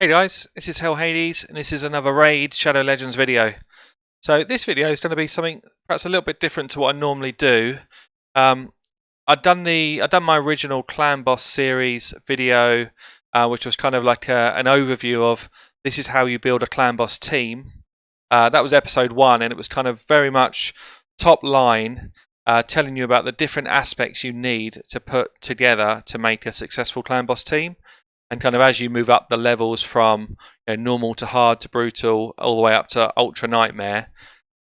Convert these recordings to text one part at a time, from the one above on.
Hey guys, this is Hell Hades, and this is another Raid Shadow Legends video. So this video is going to be something perhaps a little bit different to what I normally do. Um, I've done my original Clan Boss series video, which was kind of like an overview of this is how you build a Clan Boss team. That was episode 1, and it was kind of very much top line, telling you about the different aspects you need to put together to make a successful Clan Boss team. And kind of as you move up the levels from normal to hard to brutal all the way up to ultra nightmare,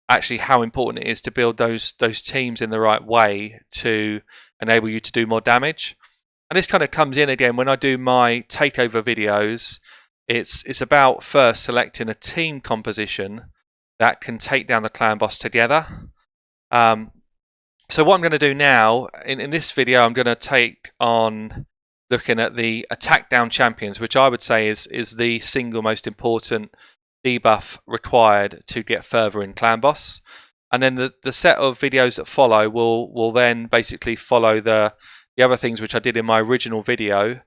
actually how important it is to build those teams in the right way to enable you to do more damage. And this kind of comes in again when I do my takeover videos. It's about first selecting a team composition that can take down the clan boss together. So what I'm going to do now in this video, I'm going to take on looking at the attack down champions, which I would say is the single most important debuff required to get further in Clan Boss. And then the set of videos that follow will then basically follow the other things which I did in my original video,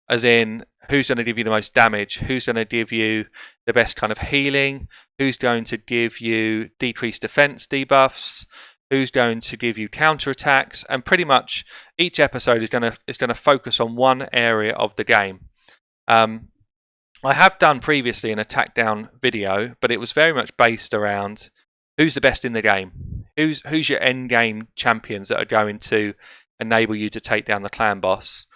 as in who's going to give you the most damage, who's going to give you the best kind of healing, who's going to give you decreased defense debuffs, who's going to give you counter attacks, and pretty much each episode is going to focus on one area of the game. I have done previously an attack down video, but it was very much based around who's the best in the game, who's your end game champions that are going to enable you to take down the clan boss.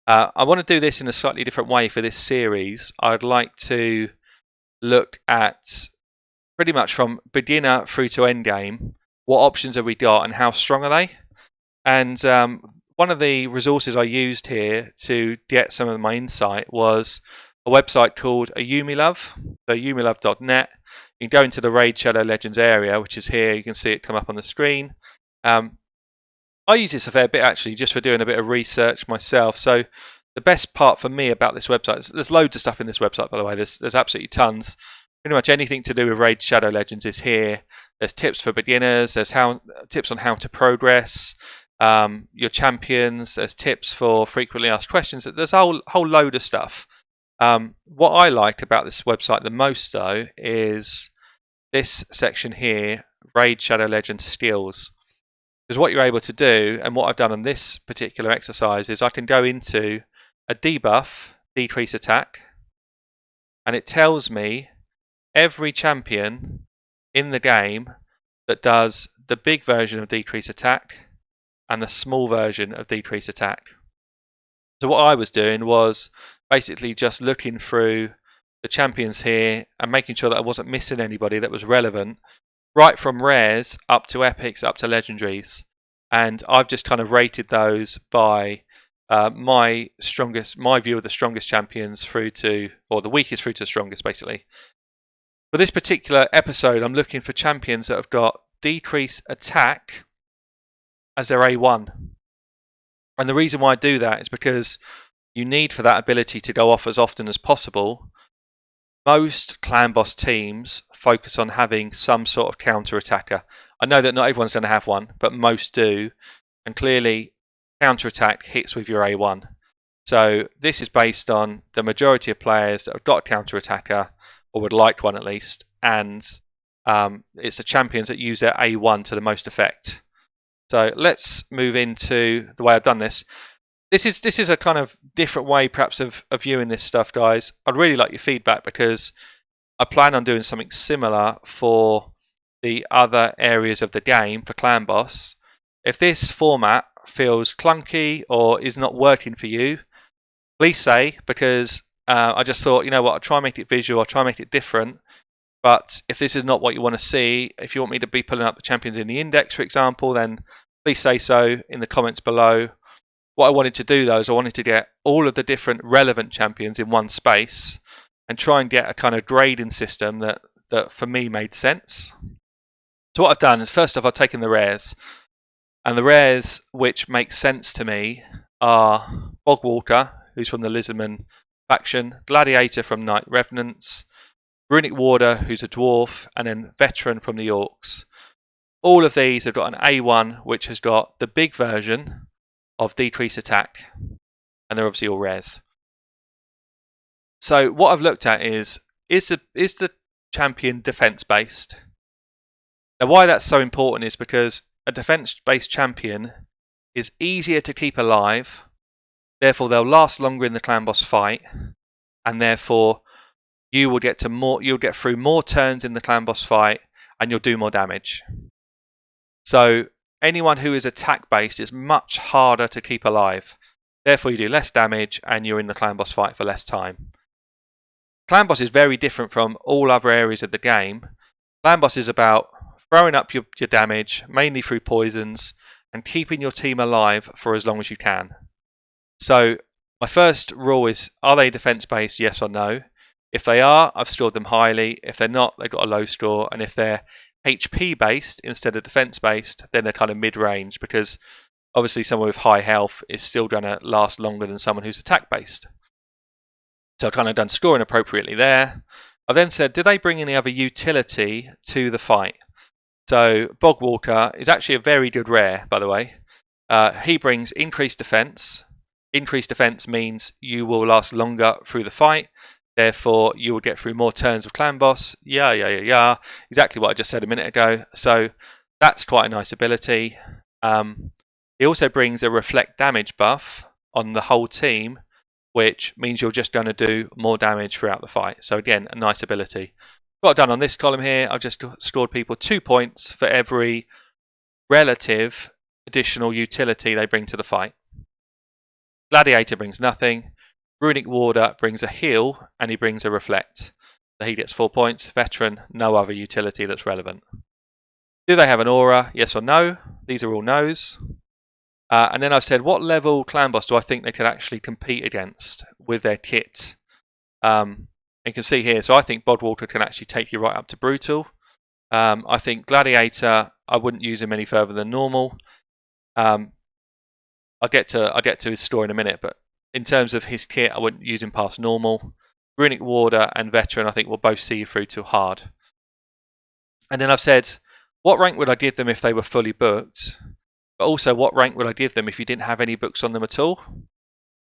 I want to do this in a slightly different way for this series. I'd like to look at pretty much from beginner through to end game. What options have we got and how strong are they? And one of the resources I used here to get some of my insight was a website called Ayumilove, so ayumilove.net. You can go into the Raid Shadow Legends area, which is here. You can see it come up on the screen. I use this a fair bit actually, just for doing a bit of research myself. So the best part for me about this website, there's loads of stuff in this website, by the way. There's absolutely tons. Pretty much anything to do with Raid Shadow Legends is here. There's tips for beginners. There's tips on how to progress your champions. There's tips for frequently asked questions. There's a whole load of stuff. What I like about this website the most, though, is this section here, Raid Shadow Legends skills. Because what you're able to do, and what I've done on this particular exercise, is I can go into a debuff, decrease attack, and it tells me every champion in the game that does the big version of decrease attack and the small version of decrease attack. So what I was doing was basically just looking through the champions here and making sure that I wasn't missing anybody that was relevant, right from rares up to epics up to legendaries. And I've just kind of rated those by my view of the strongest champions through to, or the weakest through to the strongest, basically. For this particular episode, I'm looking for champions that have got decrease attack as their A1. And the reason why I do that is because you need for that ability to go off as often as possible. Most clan boss teams focus on having some sort of counter attacker. I know that not everyone's going to have one, but most do. And clearly, counter attack hits with your A1. So this is based on the majority of players that have got a counter attacker, or would like one at least, and it's the champions that use their A1 to the most effect. So let's move into the way I've done this. This is a kind of different way perhaps of viewing this stuff, guys. I'd really like your feedback because I plan on doing something similar for the other areas of the game for Clan Boss. If this format feels clunky or is not working for you, please say, because I just thought, you know what, I'll try and make it visual, I'll try and make it different. But if this is not what you want to see, if you want me to be pulling up the champions in the index, for example, then please say so in the comments below. What I wanted to do, though, is I wanted to get all of the different relevant champions in one space and try and get a kind of grading system that for me made sense. So what I've done is, first off, I've taken the rares. And the rares which make sense to me are Bogwalker, who's from the Lizardman faction, Gladiator from Night Revenants, Runic Warder, who's a dwarf, and then Veteran from the Orcs. All of these have got an A1, which has got the big version of decrease attack, and they're obviously all rares. So what I've looked at is the champion defense based. Now why that's so important is because a defense based champion is easier to keep alive, therefore they'll last longer in the clan boss fight, and therefore you'll get through more turns in the clan boss fight and you'll do more damage. So anyone who is attack based is much harder to keep alive. Therefore you do less damage and you're in the clan boss fight for less time. Clan boss is very different from all other areas of the game. Clan boss is about throwing up your damage, mainly through poisons, and keeping your team alive for as long as you can. So my first rule is, are they defense based, yes or no? If they are, I've scored them highly. If they're not, they've got a low score. And if they're HP based instead of defense based, then they're kind of mid range, because obviously someone with high health is still going to last longer than someone who's attack based. So I've kind of done scoring appropriately there. I've then said, do they bring any other utility to the fight? So Bogwalker is actually a very good rare, by the way. He brings increased defense. Increased defense means you will last longer through the fight. Therefore, you will get through more turns of clan boss. Yeah. Exactly what I just said a minute ago. So that's quite a nice ability. He also brings a reflect damage buff on the whole team, which means you're just going to do more damage throughout the fight. So again, a nice ability. What I've done on this column here, I've just scored people 2 points for every relative additional utility they bring to the fight. Gladiator brings nothing. Runic Warder brings a heal, and he brings a reflect. So he gets 4 points. Veteran, no other utility that's relevant. Do they have an aura? Yes or no? These are all no's. And then I've said, what level clan boss do I think they could actually compete against with their kit? You can see here, so I think Bodwater can actually take you right up to brutal. I think Gladiator, I wouldn't use him any further than normal. I'll get to his score in a minute, but in terms of his kit, I wouldn't use him past normal. Runic Warder and Veteran, I think, will both see you through to hard. And then I've said, what rank would I give them if they were fully booked? But also, what rank would I give them if you didn't have any books on them at all?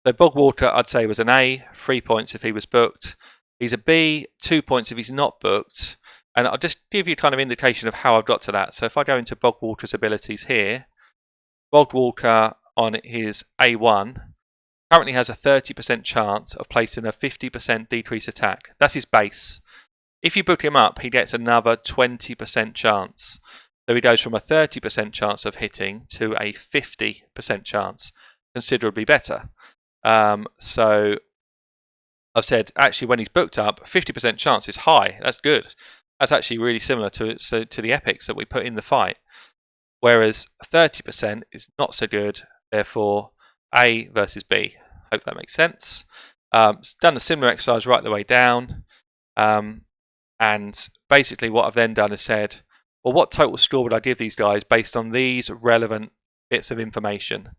So Bogwalker, I'd say, was an A, 3 points if he was booked. He's a B, 2 points if he's not booked. And I'll just give you kind of indication of how I've got to that. So if I go into Bogwalker's abilities here, Bogwalker on his A1 currently has a 30% chance of placing a 50% decrease attack. That's his base. If you book him up, he gets another 20% chance. So he goes from a 30% chance of hitting to a 50% chance, considerably better. So I've said, actually, when he's booked up, 50% chance is high. That's good. That's actually really similar to the epics that we put in the fight. Whereas 30% is not so good. Therefore, A versus B. Hope that makes sense. Done a similar exercise right the way down. And basically what I've then done is said, well, what total score would I give these guys based on these relevant bits of information?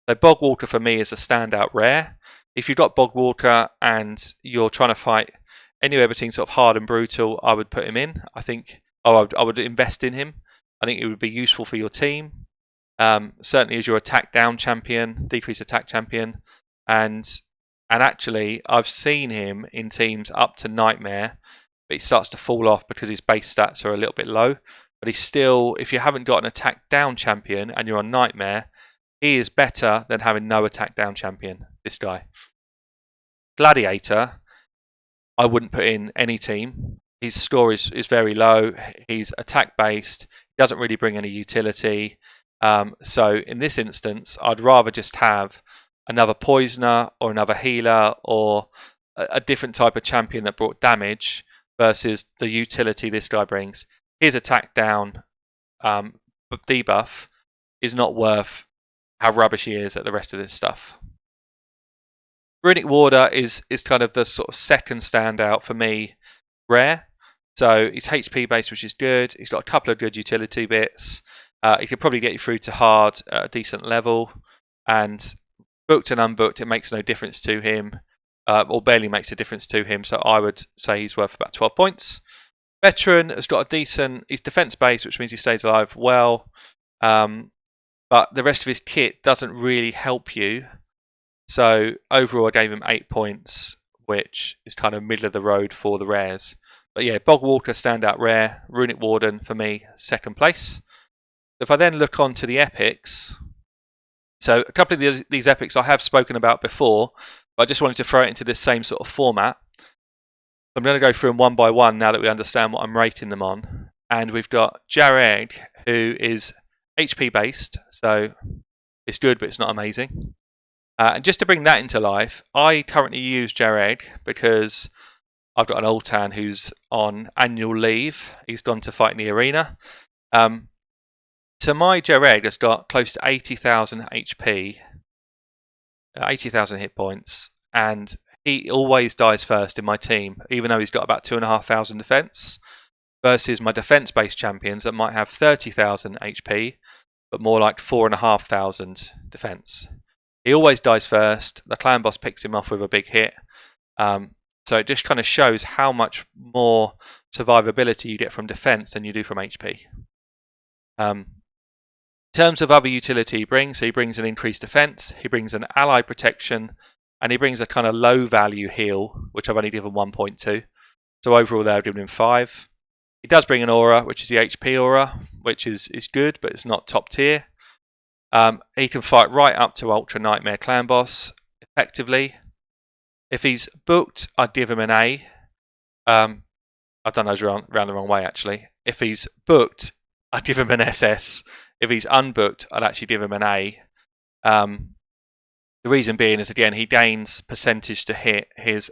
So Bogwalker for me is a standout rare. If you've got Bogwalker and you're trying to fight anywhere between sort of hard and brutal, I would put him in. I think I would invest in him. I think it would be useful for your team. Certainly as your attack down champion, decrease attack champion, and actually I've seen him in teams up to Nightmare, but he starts to fall off because his base stats are a little bit low. But he's still, if you haven't got an attack down champion and you're on Nightmare, he is better than having no attack down champion, this guy. Gladiator, I wouldn't put in any team. His score is very low. He's attack based. He doesn't really bring any utility. So in this instance, I'd rather just have another poisoner or another healer or a different type of champion that brought damage versus the utility this guy brings. His attack down debuff is not worth how rubbish he is at the rest of this stuff. Runic Warder is kind of the sort of second standout for me rare. So he's HP based, which is good. He's got a couple of good utility bits. He could probably get you through to hard at a decent level. And booked and unbooked, it makes no difference to him, or barely makes a difference to him. So I would say he's worth about 12 points. Veteran has got a decent, he's defense based, which means he stays alive well. But the rest of his kit doesn't really help you. So overall, I gave him 8 points which is kind of middle of the road for the rares. But yeah, Bogwalker standout rare, Runic Warden for me second place. If I then look on to the epics, so a couple of these epics I have spoken about before, but I just wanted to throw it into this same sort of format. I'm going to go through them one by one now that we understand what I'm rating them on. And we've got Jareg, who is HP based, so it's good but it's not amazing. And just to bring that into life, I currently use Jareg because I've got an Oltan who's on annual leave. He's gone to fight in the arena. So my Jareg has got close to 80,000 HP, 80,000 hit points, and he always dies first in my team, even though he's got about 2,500 defense, versus my defense-based champions that might have 30,000 HP, but more like 4,500 defense. He always dies first. The clan boss picks him off with a big hit. So it just kind of shows how much more survivability you get from defense than you do from HP. In terms of other utility he brings, so he brings an increased defense, he brings an ally protection, and he brings a kind of low value heal, which I've only given 1.2. So overall there I've given him 5. He does bring an aura, which is the HP aura, which is good, but it's not top tier. He can fight right up to Ultra Nightmare Clan Boss effectively. If he's booked, I'd give him an A. I've done those round the wrong way actually. If he's booked, I'd give him an SS. If he's unbooked, I'd actually give him an A. The reason being is, again, he gains percentage to hit his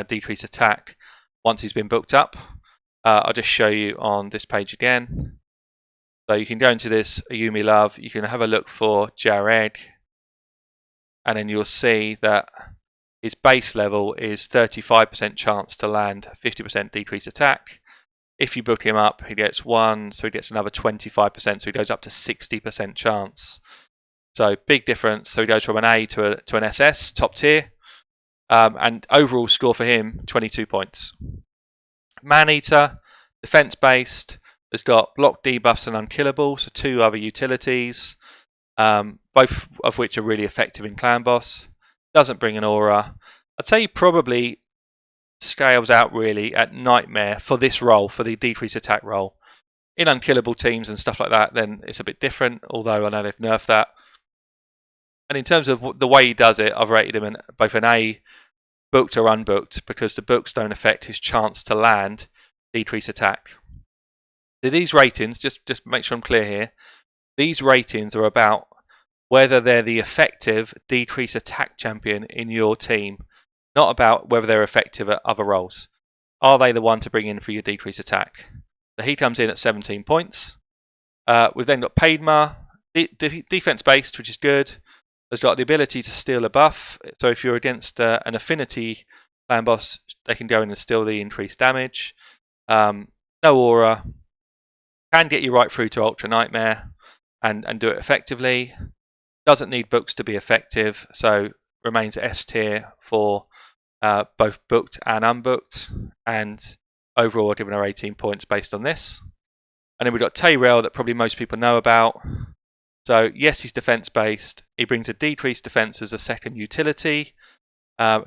decreased attack once he's been booked up. I'll just show you on this page again. So you can go into this Ayumi Love, you can have a look for Jareg, and then you'll see that his base level is 35% chance to land 50% decreased attack. If you book him up, he gets 1, so he gets another 25%, so he goes up to 60% chance. So big difference. So he goes from an A to an SS, top tier. And overall score for him, 22 points. Maneater, defense based, has got block debuffs and unkillable, so 2 other utilities, both of which are really effective in Clan Boss. Doesn't bring an aura. I'd say he probably scales out really at Nightmare for this role, for the decreased attack role. In unkillable teams and stuff like that, then it's a bit different, although I know they've nerfed that. And in terms of the way he does it, I've rated him in both an A, booked or unbooked, because the books don't affect his chance to land decreased attack. So these ratings, just make sure I'm clear here, these ratings are about whether they're the effective decreased attack champion in your team, not about whether they're effective at other roles. Are they the one to bring in for your decreased attack? So he comes in at 17 points. We've then got Padma, defense based, which is good. Has got the ability to steal a buff. So if you're against an affinity clan boss, they can go in and steal the increased damage. No aura. Can get you right through to Ultra Nightmare and do it effectively. Doesn't need books to be effective, so remains S tier for both booked and unbooked. And overall, I've given her 18 points based on this. And then we've got Tyrell that probably most people know about. So yes, he's defense based. He brings a decreased defense as a second utility.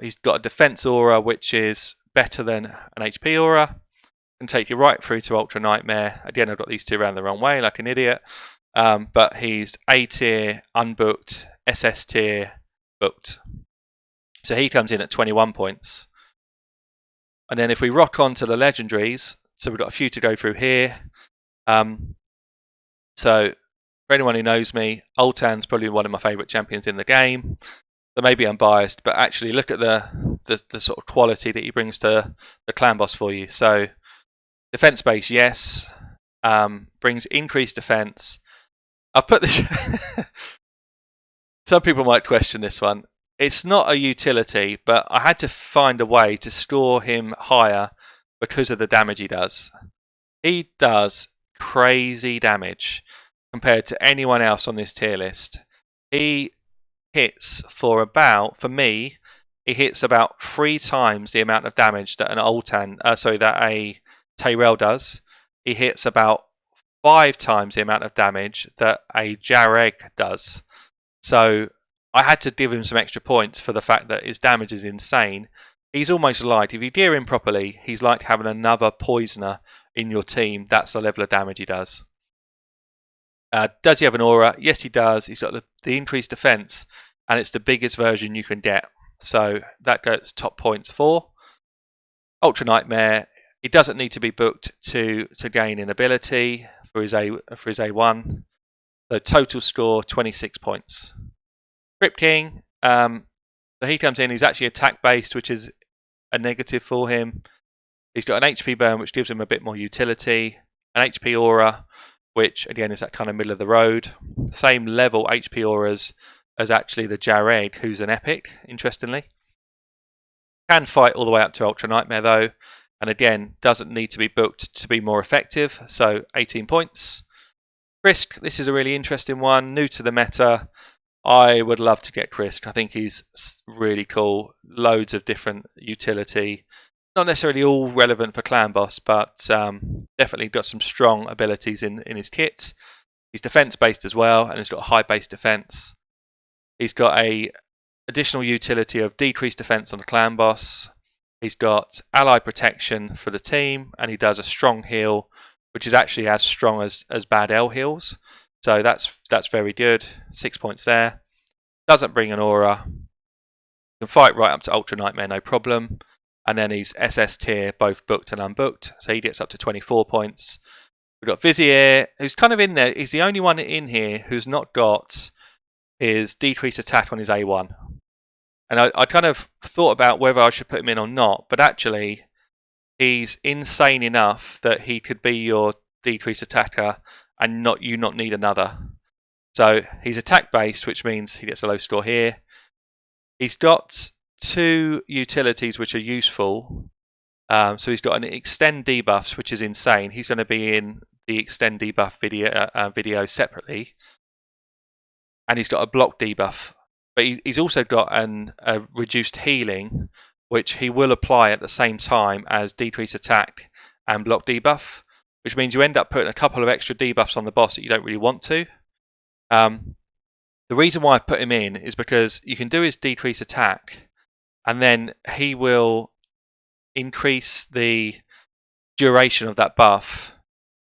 He's got a defense aura which is better than an HP aura. Can take you right through to Ultra Nightmare. Again, I've got these two around the wrong way like an idiot. But he's A tier, unbooked, SS tier, booked. So he comes in at 21 points. And then if we rock on to the Legendaries, so we've got a few to go through here. So for anyone who knows me, Ultan's probably one of my favourite champions in the game. So maybe I'm biased, but actually look at the sort of quality that he brings to the clan boss for you. So defense base, yes. Brings increased defense. I've put this. Some people might question this one. It's not a utility, but I had to find a way to score him higher because of the damage he does. He does crazy damage compared to anyone else on this tier list. He hits for me, he hits about 3 times the amount of damage that that a Tyrell does. He hits about 5 times the amount of damage that a Jareg does. So I had to give him some extra points for the fact that his damage is insane. he's almost like, if you gear him properly, he's like having another poisoner in your team. That's the level of damage he does. Does he have an aura? Yes, he does. He's got the increased defense, and it's the biggest version you can get. So that goes top points for. Ultra Nightmare. He doesn't need to be booked to gain an ability for his A1. So total score 26 points. Crypt King. So he comes in. He's actually attack based, which is a negative for him. He's got an HP burn, which gives him a bit more utility. An HP aura, which again is that kind of middle of the road. Same level HP auras as actually the Jareg, who's an epic, interestingly. Can fight all the way up to Ultra Nightmare though, and again doesn't need to be booked to be more effective, so 18 points. Krisk, this is a really interesting one, new to the meta. I would love to get Krisk. I think he's really cool, loads of different utility. Not necessarily all relevant for Clan Boss, but definitely got some strong abilities in his kit. He's defense based as well, and he's got a high base defense. He's got a additional utility of decreased defense on the Clan Boss. He's got ally protection for the team, and he does a strong heal, which is actually as strong as bad L heals. So that's very good. 6 points there. Doesn't bring an aura. Can fight right up to Ultra Nightmare, no problem. And then he's SS tier, both booked and unbooked. So he gets up to 24 points. We've got Vizier, who's kind of in there. He's the only one in here who's not got his decreased attack on his A1. And I kind of thought about whether I should put him in or not, but actually he's insane enough that he could be your decreased attacker and not need another. So he's attack based, which means he gets a low score here. He's got 2 utilities which are useful. So he's got an extend debuffs, which is insane. He's going to be in the extend debuff video separately, and he's got a block debuff. But he's also got a reduced healing, which he will apply at the same time as decrease attack and block debuff, which means you end up putting a couple of extra debuffs on the boss that you don't really want to. The reason why I put him in is because you can do his decrease attack, and then he will increase the duration of that buff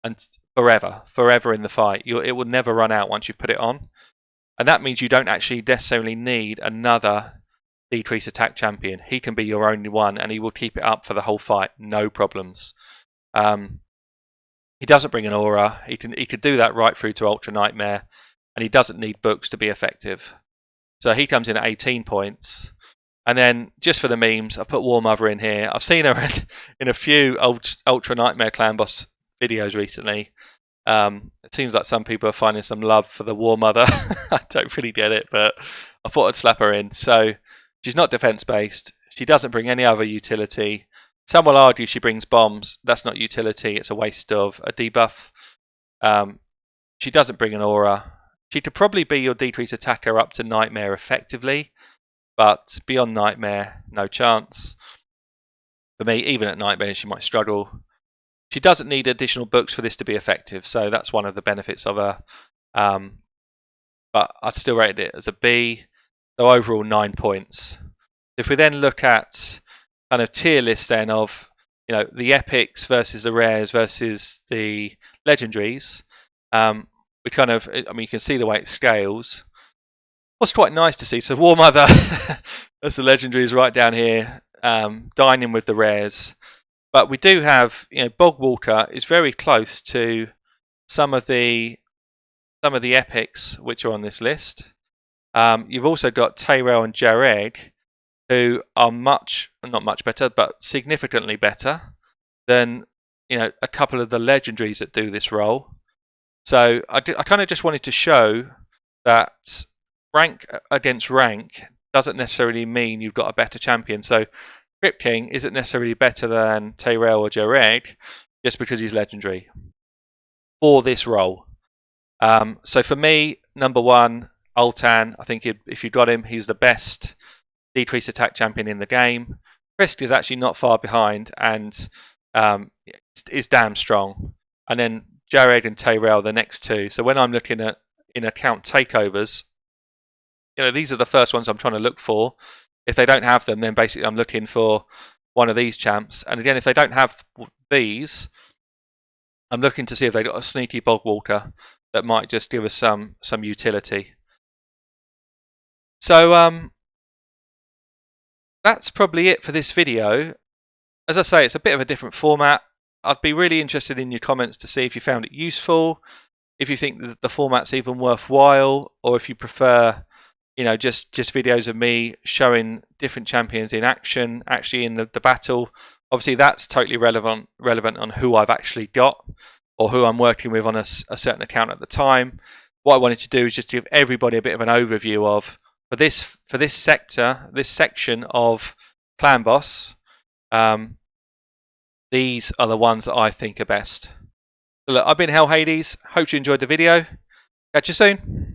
and forever in the fight. It will never run out once you've put it on, and that means you don't actually necessarily need another decrease attack champion. He can be your only one, and he will keep it up for the whole fight, no problems. He doesn't bring an aura. He could do that right through to Ultra Nightmare, and he doesn't need books to be effective. So he comes in at 18 points. And then, just for the memes, I put War Mother in here. I've seen her in a few Ultra Nightmare Clan Boss videos recently. It seems like some people are finding some love for the War Mother. I don't really get it, but I thought I'd slap her in. So she's not defense based. She doesn't bring any other utility. Some will argue she brings bombs. That's not utility. It's a waste of a debuff. She doesn't bring an aura. She could probably be your decrease attacker up to Nightmare effectively, but beyond Nightmare, no chance. For me, even at Nightmare, she might struggle. She doesn't need additional books for this to be effective, so that's one of the benefits of her. But I'd still rate it as a B. So overall, 9 points. If we then look at kind of tier list then of the epics versus the rares versus the legendaries, we kind of, you can see the way it scales. What's quite nice to see, so War Mother as the legendaries right down here, dining with the rares. But we do have, Bog Walker is very close to some of the epics which are on this list. You've also got Tyrell and Jareg, who are not much better, but significantly better than a couple of the legendaries that do this role. So I kind of just wanted to show that rank against rank doesn't necessarily mean you've got a better champion. So Crypt King isn't necessarily better than Tyrell or Jareg just because he's legendary for this role. So for me, number 1, Ultan. I think if you got him, he's the best decrease attack champion in the game. Krisk is actually not far behind and is damn strong. And then Jareg and Tyrell, the next 2. So when I'm looking at in account takeovers, these are the first ones I'm trying to look for. If they don't have them, then basically I'm looking for one of these champs. And again, if they don't have these, I'm looking to see if they've got a sneaky Bogwater that might just give us some utility. So that's probably it for this video. As I say, it's a bit of a different format. I'd be really interested in your comments to see if you found it useful, if you think that the format's even worthwhile, or if you prefer, just videos of me showing different champions in action, actually in the battle. Obviously, that's totally relevant on who I've actually got or who I'm working with on a certain account at the time. What I wanted to do is just give everybody a bit of an overview of for this section of Clan Boss. These are the ones that I think are best. So look, I've been Hell Hades. Hope you enjoyed the video. Catch you soon.